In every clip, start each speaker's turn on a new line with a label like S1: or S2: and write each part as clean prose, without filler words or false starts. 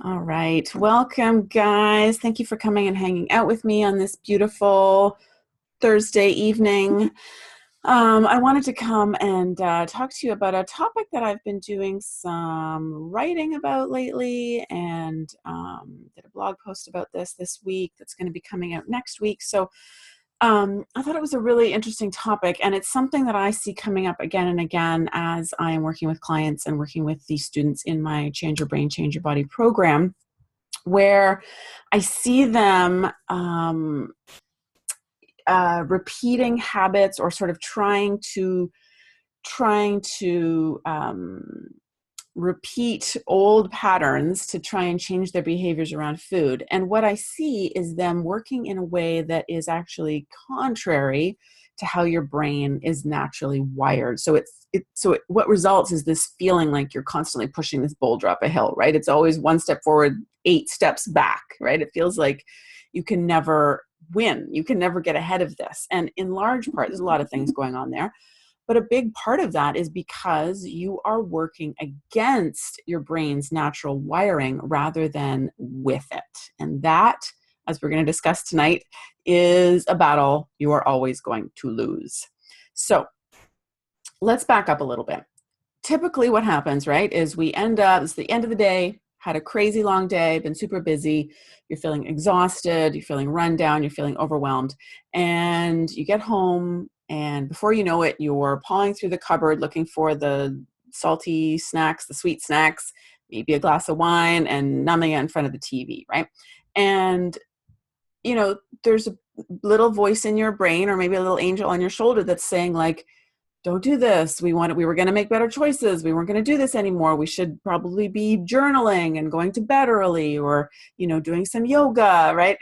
S1: All right. Welcome, guys. Thank you for coming and hanging out with me on this beautiful Thursday evening. I wanted to come and talk to you about a topic that I've been doing some writing about lately, and did a blog post about this week that's going to be coming out next week. So I thought it was a really interesting topic, and it's something that I see coming up again and again as I am working with clients and working with these students in my Change Your Brain, Change Your Body program, where I see them repeating habits, or sort of trying to repeat old patterns to try and change their behaviors around food. And what I see is them working in a way that is actually contrary to how your brain is naturally wired. What results is this feeling like you're constantly pushing this boulder up a hill, right? It's always one step forward, 8 steps back, right? It feels like you can never win. You can never get ahead of this. And in large part, there's a lot of things going on there. But a big part of that is because you are working against your brain's natural wiring rather than with it. And that, as we're going to discuss tonight, is a battle you are always going to lose. So let's back up a little bit. Typically what happens, right, is it's the end of the day, had a crazy long day, been super busy, you're feeling exhausted, you're feeling run down, you're feeling overwhelmed, and you get home, and before you know it, you're pawing through the cupboard looking for the salty snacks, the sweet snacks, maybe a glass of wine, and numbing it in front of the TV, right? And, there's a little voice in your brain, or maybe a little angel on your shoulder that's saying, like, don't do this. We were going to make better choices. We weren't going to do this anymore. We should probably be journaling and going to bed early, or, doing some yoga, right?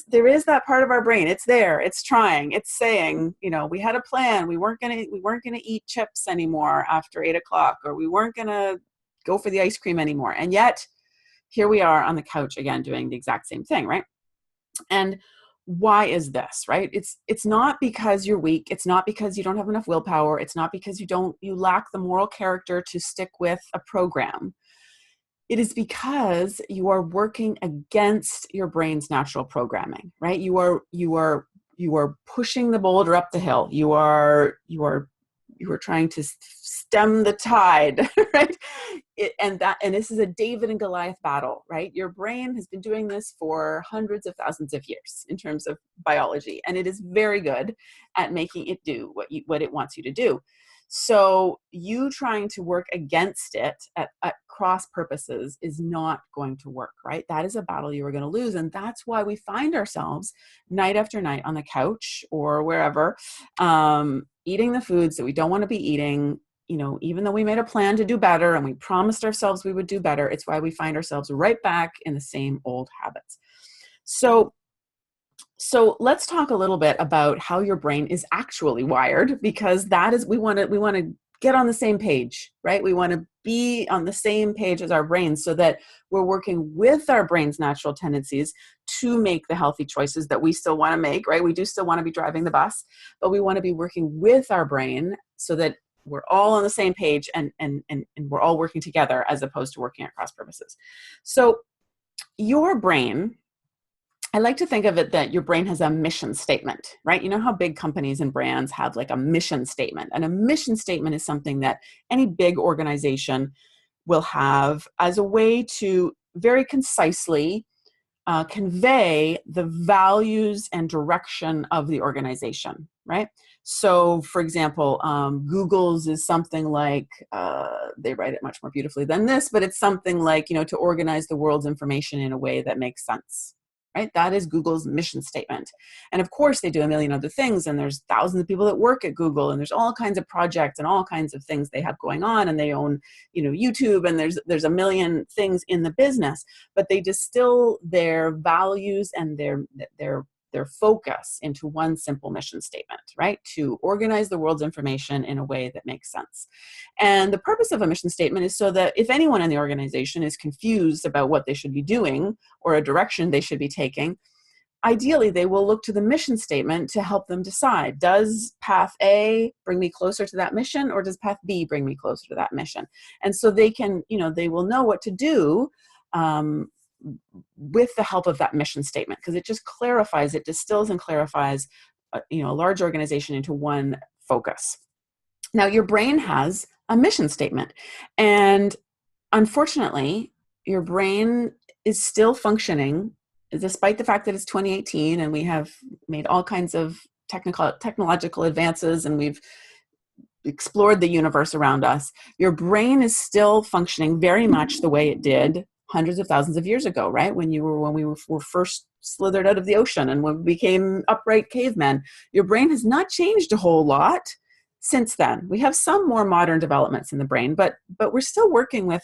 S1: There is that part of our brain. It's there. It's trying. It's saying, we had a plan. We weren't going to eat chips anymore after 8 o'clock, or we weren't going to go for the ice cream anymore. And yet here we are on the couch again, doing the exact same thing, right? And why is this, right? It's not because you're weak. It's not because you don't have enough willpower. It's not because you lack the moral character to stick with a program. It is because you are working against your brain's natural programming, right? You are pushing the boulder up the hill. You are trying to stem the tide, right? And this is a David and Goliath battle, right? Your brain has been doing this for hundreds of thousands of years in terms of biology, and it is very good at making it do what it wants you to do. So you trying to work against it at cross purposes is not going to work, right? That is a battle you are going to lose. And that's why we find ourselves night after night on the couch or wherever, eating the foods that we don't want to be eating, even though we made a plan to do better and we promised ourselves we would do better. It's why we find ourselves right back in the same old habits. So let's talk a little bit about how your brain is actually wired, because we want to get on the same page, right? We want to be on the same page as our brains so that we're working with our brain's natural tendencies to make the healthy choices that we still want to make, right? We do still want to be driving the bus, but we want to be working with our brain so that we're all on the same page and we're all working together as opposed to working at cross purposes. So your brain, I like to think of it that your brain has a mission statement, right? You know how big companies and brands have like a mission statement, and a mission statement is something that any big organization will have as a way to very concisely convey the values and direction of the organization, right? So, for example, Google's is something like, they write it much more beautifully than this, but it's something like, to organize the world's information in a way that makes sense, right? That is Google's mission statement. And of course, they do a million other things, and there's thousands of people that work at Google, and there's all kinds of projects and all kinds of things they have going on, and they own, YouTube, and there's a million things in the business, but they distill their values and their focus into one simple mission statement, right? To organize the world's information in a way that makes sense. And the purpose of a mission statement is so that if anyone in the organization is confused about what they should be doing or a direction they should be taking, ideally they will look to the mission statement to help them decide, does path A bring me closer to that mission, or does path B bring me closer to that mission? And so they can, they will know what to do with the help of that mission statement, because it just clarifies, it distills and clarifies, a large organization into one focus. Now, your brain has a mission statement, and unfortunately, your brain is still functioning, despite the fact that it's 2018 and we have made all kinds of technological advances and we've explored the universe around us. Your brain is still functioning very much the way it did hundreds of thousands of years ago, right? When we were first slithered out of the ocean and when we became upright cavemen. Your brain has not changed a whole lot since then. We have some more modern developments in the brain, but we're still working with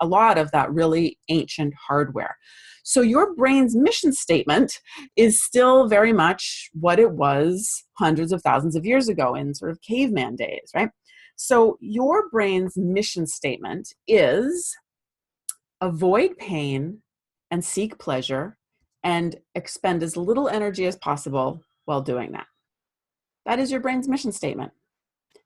S1: a lot of that really ancient hardware. So your brain's mission statement is still very much what it was hundreds of thousands of years ago in sort of caveman days, right? So your brain's mission statement is avoid pain and seek pleasure and expend as little energy as possible while doing that. That is your brain's mission statement.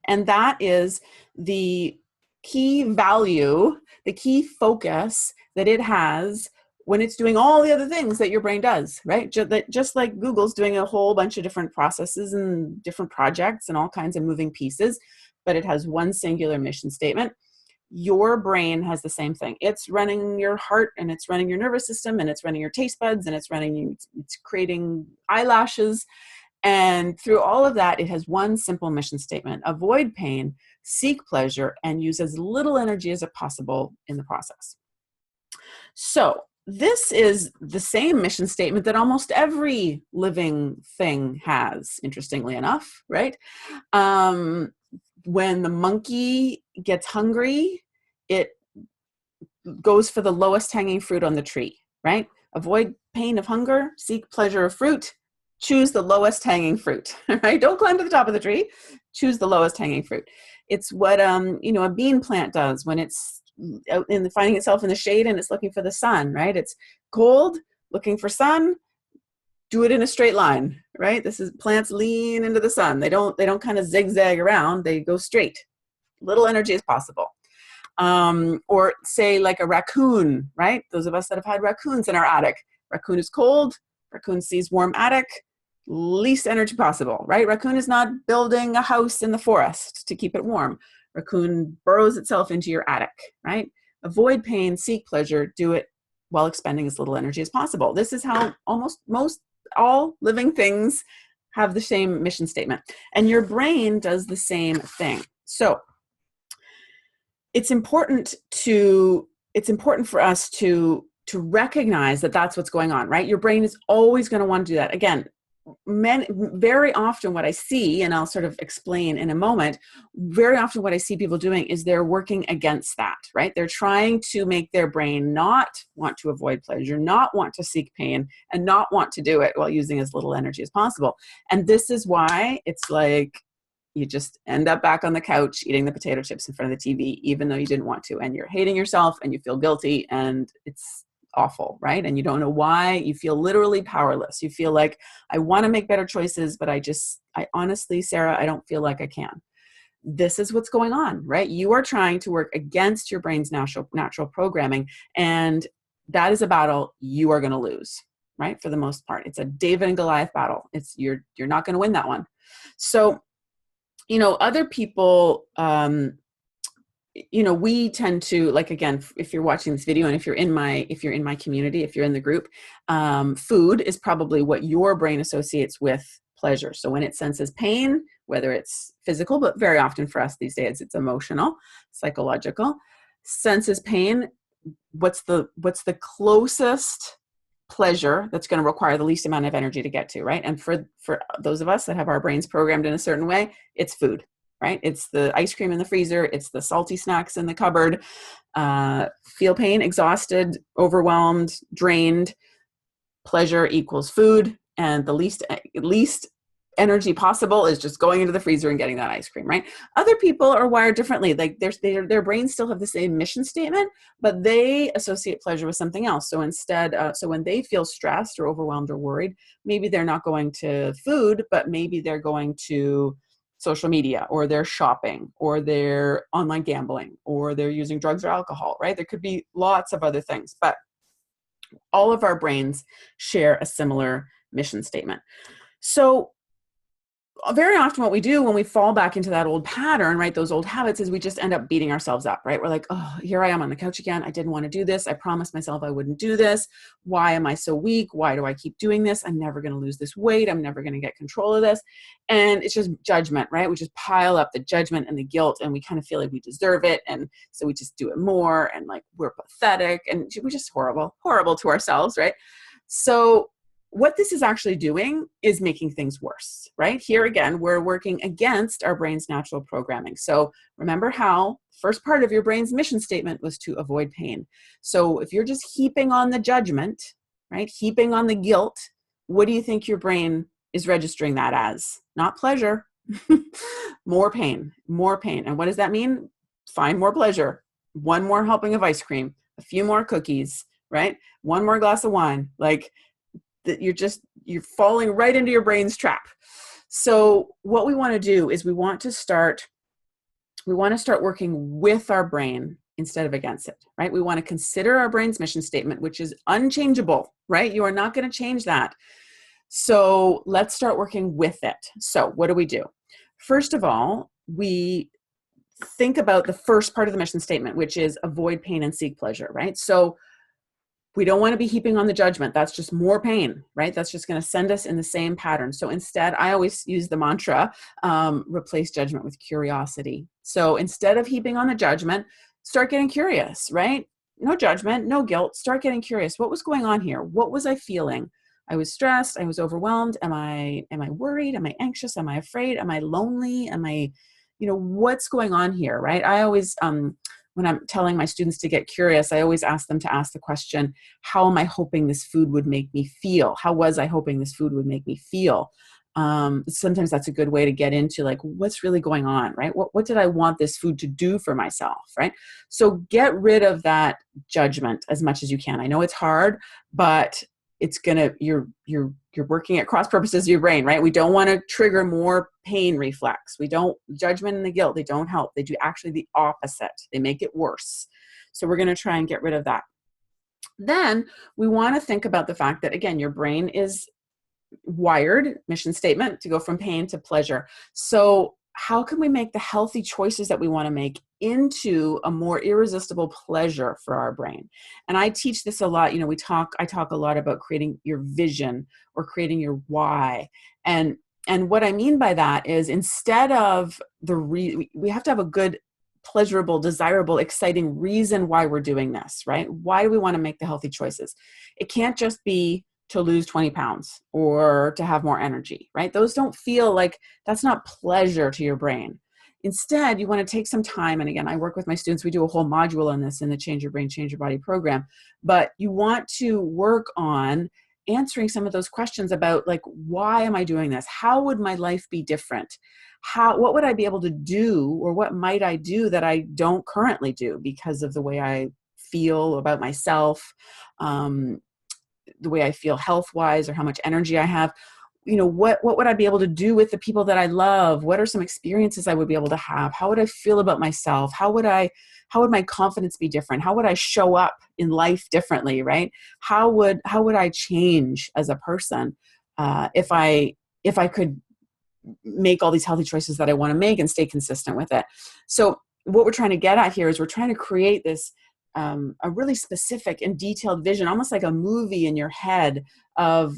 S1: And that is the key value, the key focus that it has when it's doing all the other things that your brain does, right? Just like Google's doing a whole bunch of different processes and different projects and all kinds of moving pieces, but it has one singular mission statement. Your brain has the same thing. It's running your heart and it's running your nervous system and it's running your taste buds and it's creating eyelashes. And through all of that, it has one simple mission statement: avoid pain, seek pleasure, and use as little energy as possible in the process. So this is the same mission statement that almost every living thing has, interestingly enough, right? When the monkey gets hungry, it goes for the lowest hanging fruit on the tree, right? Avoid pain of hunger, seek pleasure of fruit, choose the lowest hanging fruit, right? Don't climb to the top of the tree, choose the lowest hanging fruit. It's what, a bean plant does when it's finding itself in the shade and it's looking for the sun, right? It's cold, looking for sun, do it in a straight line, right? Plants lean into the sun. They don't kind of zigzag around, they go straight, little energy as possible. Or say like a raccoon, right? Those of us that have had raccoons in our attic. Raccoon is cold, raccoon sees warm attic, least energy possible, right? Raccoon is not building a house in the forest to keep it warm. Raccoon burrows itself into your attic, right? Avoid pain, seek pleasure, do it while expending as little energy as possible. This is how almost most all living things have the same mission statement. And your brain does the same thing. So it's important for us to recognize that that's what's going on, right? Your brain is always going to want to do that. Again, very often what I see, and I'll sort of explain in a moment, very often what I see people doing is they're working against that, right? They're trying to make their brain not want to avoid pleasure, not want to seek pain, and not want to do it while using as little energy as possible. And this is why it's like you just end up back on the couch eating the potato chips in front of the TV, even though you didn't want to, and you're hating yourself and you feel guilty and it's awful, right? And you don't know why. You feel literally powerless. You feel like, I want to make better choices, but I honestly, Sarah, I don't feel like I can. This is what's going on, right? You are trying to work against your brain's natural programming, and that is a battle you are going to lose, right? For the most part, it's a David and Goliath battle. You're not going to win that one. So, other people, we tend to, like, again, if you're watching this video and if you're in my community, if you're in the group, food is probably what your brain associates with pleasure. So when it senses pain, whether it's physical, but very often for us these days, it's emotional, psychological, senses pain, what's the closest pleasure that's going to require the least amount of energy to get to, right? And for those of us that have our brains programmed in a certain way, it's food. Right? It's the ice cream in the freezer. It's the salty snacks in the cupboard. Feel pain, exhausted, overwhelmed, drained. Pleasure equals food. And the least energy possible is just going into the freezer and getting that ice cream, right? Other people are wired differently. Like their brains still have the same mission statement, but they associate pleasure with something else. So instead, so when they feel stressed or overwhelmed or worried, maybe they're not going to food, but maybe they're going to social media, or they're shopping, or they're online gambling, or they're using drugs or alcohol, right? There could be lots of other things, but All of our brains share a similar mission statement. So very often what we do when we fall back into that old pattern, right, those old habits, is we just end up beating ourselves up, right? We're like, oh, here I am on the couch again. I didn't want to do this. I promised myself I wouldn't do this. Why am I so weak? Why do I keep doing this? I'm never going to lose this weight. I'm never going to get control of this. And it's just judgment, right? We just pile up the judgment and the guilt, and we kind of feel like we deserve it. And so we just do it more, and like we're pathetic, and we're just horrible to ourselves, right? So what this is actually doing is making things worse, right? Here again, we're working against our brain's natural programming. So remember how first part of your brain's mission statement was to avoid pain. So if you're just heaping on the judgment, right, heaping on the guilt, what do you think your brain is registering that as? Not pleasure, more pain, more pain. And what does that mean? Find more pleasure, one more helping of ice cream, a few more cookies, right? One more glass of wine, like, that you're falling right into your brain's trap. So what we want to do is we want to start working with our brain instead of against it, right? We want to consider our brain's mission statement, which is unchangeable, right? You are not going to change that. So let's start working with it. So what do? First of all, we think about the first part of the mission statement, which is avoid pain and seek pleasure, right? So we don't want to be heaping on the judgment. That's just more pain, right? That's just going to send us in the same pattern. So instead, I always use the mantra, replace judgment with curiosity. So instead of heaping on the judgment, start getting curious, right? No judgment, no guilt. Start getting curious. What was going on here? What was I feeling? I was stressed. I was overwhelmed. Am I worried? Am I anxious? Am I afraid? Am I lonely? What's going on here, right? I always, when I'm telling my students to get curious, I always ask them to ask the question, how am I hoping this food would make me feel? How was I hoping this food would make me feel? Sometimes that's a good way to get into like, what's really going on, right? What did I want this food to do for myself, right? So get rid of that judgment as much as you can. I know it's hard, but you're working at cross purposes of your brain, right? We don't want to trigger more pain reflex. Judgment and the guilt, they don't help. They do actually the opposite. They make it worse. So we're going to try and get rid of that. Then we want to think about the fact that, again, your brain is wired, mission statement, to go from pain to pleasure. So how can we make the healthy choices that we want to make into a more irresistible pleasure for our brain? And I teach this a lot. I talk a lot about creating your vision or creating your why. And what I mean by that is, instead of we have to have a good, pleasurable, desirable, exciting reason why we're doing this, right? Why do we want to make the healthy choices? It can't just be to lose 20 pounds or to have more energy, right? Those don't feel like, that's not pleasure to your brain. Instead, you want to take some time. And again, I work with my students. We do a whole module on this in the Change Your Brain, Change Your Body program. But you want to work on answering some of those questions about, like, why am I doing this? How would my life be different? What would I be able to do, or what might I do that I don't currently do because of the way I feel about myself, the way I feel health-wise, or how much energy I have? What would I be able to do with the people that I love? What are some experiences I would be able to have? How would I feel about myself? How would my confidence be different? How would I show up in life differently, right? How would I change as a person if I could make all these healthy choices that I want to make and stay consistent with it? So what we're trying to get at here is we're trying to create this a really specific and detailed vision, almost like a movie in your head of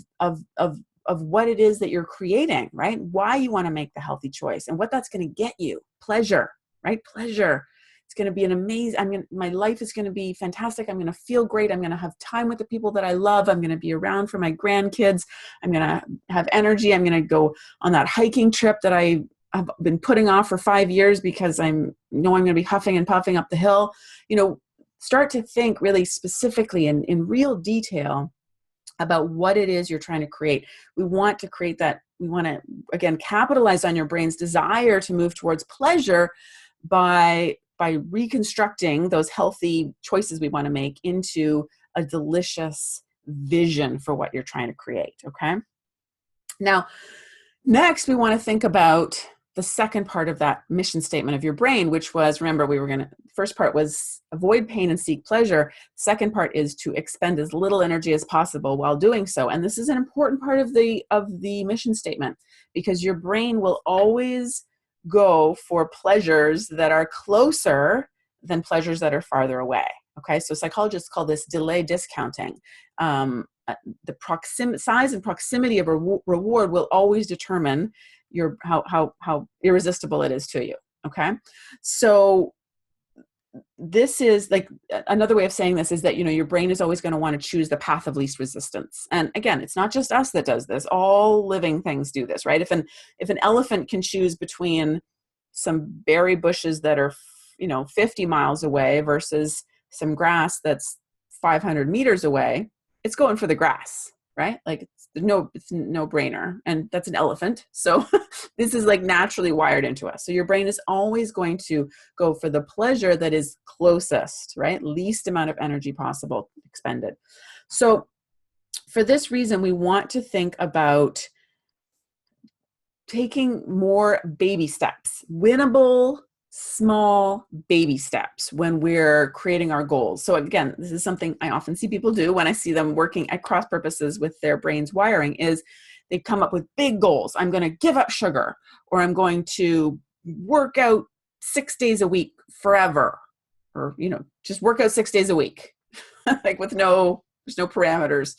S1: what it is that you're creating, right? Why you want to make the healthy choice and what that's going to get you. Pleasure, right? Pleasure. It's going to be an amazing, my life is going to be fantastic. I'm going to feel great. I'm going to have time with the people that I love. I'm going to be around for my grandkids. I'm going to have energy. I'm going to go on that hiking trip that I've been putting off for 5 years because I'm going to be huffing and puffing up the hill. Start to think really specifically and in real detail about what it is you're trying to create. We want to create that. We want to, again, capitalize on your brain's desire to move towards pleasure by reconstructing those healthy choices we want to make into a delicious vision for what you're trying to create, okay? Now, next, we want to think about the second part of that mission statement of your brain, which was, remember, first part was avoid pain and seek pleasure. Second part is to expend as little energy as possible while doing so. And this is an important part of the mission statement, because your brain will always go for pleasures that are closer than pleasures that are farther away. Okay, so psychologists call this delay discounting. The size and proximity of a reward will always determine how irresistible it is to you. Okay, so this is like another way of saying this is that, you know, your brain is always going to want to choose the path of least resistance. And again, it's not just us that does this. All living things do this, right? If an elephant can choose between some berry bushes that are, 50 miles away versus some grass that's 500 meters away, it's going for the grass, right? Like it's no brainer. And that's an elephant. So this is like naturally wired into us. So your brain is always going to go for the pleasure that is closest, right? Least amount of energy possible expended. So for this reason, we want to think about taking more baby steps, winnable, small baby steps when we're creating our goals. So again, this is something I often see people do when I see them working at cross purposes with their brain's wiring is they come up with big goals. I'm going to give up sugar, or I'm going to work out 6 days a week forever, or, just work out 6 days a week, like there's no parameters.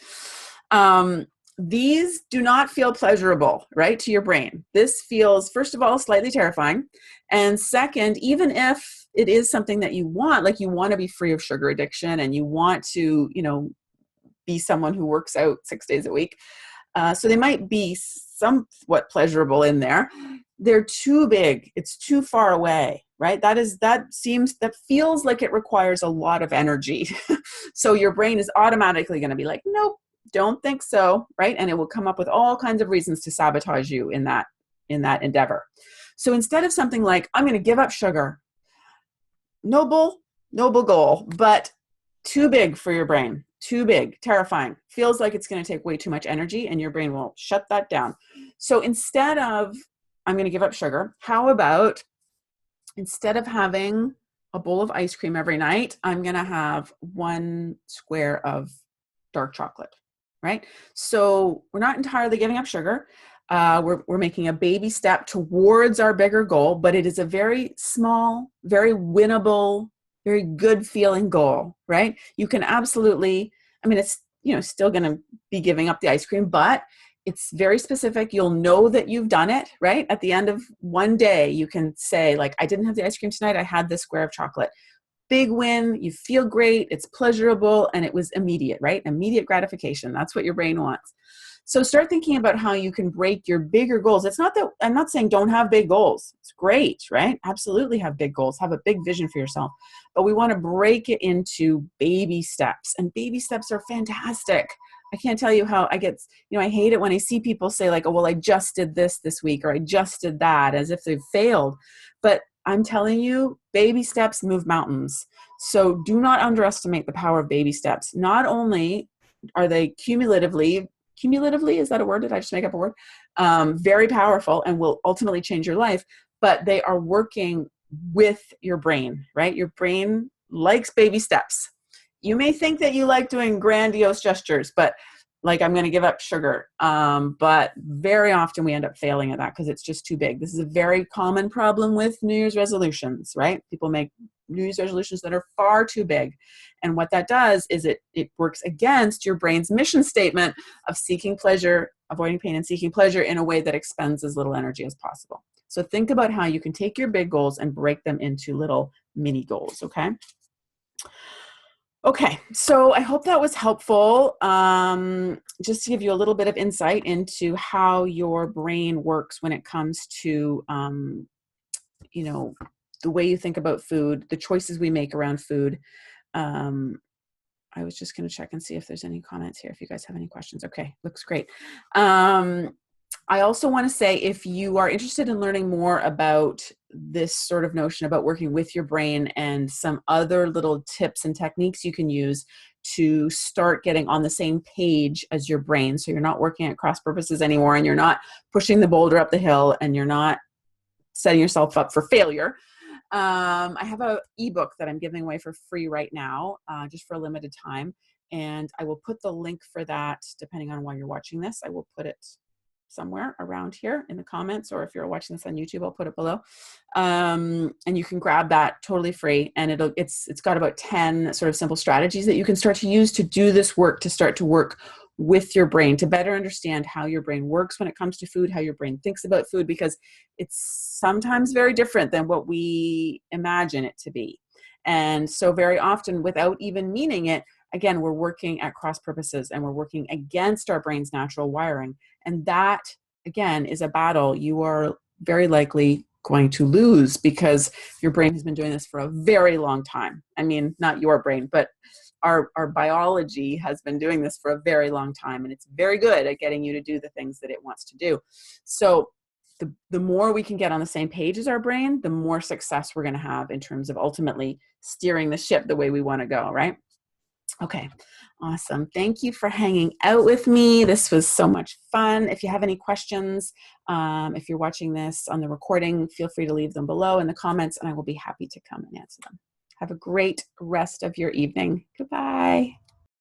S1: These do not feel pleasurable, right, to your brain. This feels, first of all, slightly terrifying. And second, even if it is something that you want, like you want to be free of sugar addiction and you want to, be someone who works out 6 days a week. So they might be somewhat pleasurable in there. They're too big. It's too far away, right? That feels like it requires a lot of energy. So your brain is automatically going to be like, nope, don't think so, right? And it will come up with all kinds of reasons to sabotage you in that endeavor. So instead of something like, I'm going to give up sugar, noble goal, but too big for your brain, too big, terrifying, feels like it's going to take way too much energy, and your brain will shut that down. So instead of, I'm going to give up sugar, how about instead of having a bowl of ice cream every night, I'm going to have 1 square of dark chocolate. Right? So we're not entirely giving up sugar. We're making a baby step towards our bigger goal, but it is a very small, very winnable, very good feeling goal, right? You can absolutely, it's, still going to be giving up the ice cream, but it's very specific. You'll know that you've done it, right? At the end of one day, you can say like, I didn't have the ice cream tonight. I had this square of chocolate. Big win, you feel great, it's pleasurable, and it was immediate, right? Immediate gratification. That's what your brain wants. So start thinking about how you can break your bigger goals. It's not that, I'm not saying don't have big goals. It's great, right? Absolutely have big goals. Have a big vision for yourself. But we want to break it into baby steps. And baby steps are fantastic. I can't tell you how I get, I hate it when I see people say like, oh, well, I just did this week, or I just did that, as if they've failed. But I'm telling you, baby steps move mountains. So do not underestimate the power of baby steps. Not only are they cumulatively, is that a word? Did I just make up a word? Very powerful and will ultimately change your life, but they are working with your brain, right? Your brain likes baby steps. You may think that you like doing grandiose gestures, but like I'm going to give up sugar. But very often we end up failing at that because it's just too big. This is a very common problem with New Year's resolutions, right? People make New Year's resolutions that are far too big. And what that does is it works against your brain's mission statement of seeking pleasure, avoiding pain and seeking pleasure in a way that expends as little energy as possible. So think about how you can take your big goals and break them into little mini goals, okay? Okay, so I hope that was helpful. Just to give you a little bit of insight into how your brain works when it comes to, the way you think about food, the choices we make around food. I was just going to check and see if there's any comments here, if you guys have any questions. Okay, looks great. I also want to say, if you are interested in learning more about this sort of notion about working with your brain and some other little tips and techniques you can use to start getting on the same page as your brain, so you're not working at cross purposes anymore, and you're not pushing the boulder up the hill, and you're not setting yourself up for failure. I have an ebook that I'm giving away for free right now, just for a limited time. And I will put the link for that, depending on when you're watching this. I will put it somewhere around here in the comments, or if you're watching this on YouTube, I'll put it below. And you can grab that totally free. And it's got about 10 sort of simple strategies that you can start to use to do this work, to start to work with your brain, to better understand how your brain works when it comes to food, how your brain thinks about food, because it's sometimes very different than what we imagine it to be. And so very often, without even meaning it, again, we're working at cross purposes, and we're working against our brain's natural wiring. And that, again, is a battle you are very likely going to lose, because your brain has been doing this for a very long time. I mean, not your brain, but our biology has been doing this for a very long time, and it's very good at getting you to do the things that it wants to do. So the more we can get on the same page as our brain, the more success we're going to have in terms of ultimately steering the ship the way we want to go, right? Okay, awesome. Thank you for hanging out with me. This was so much fun. If you have any questions, if you're watching this on the recording, feel free to leave them below in the comments, and I will be happy to come and answer them. Have a great rest of your evening. Goodbye.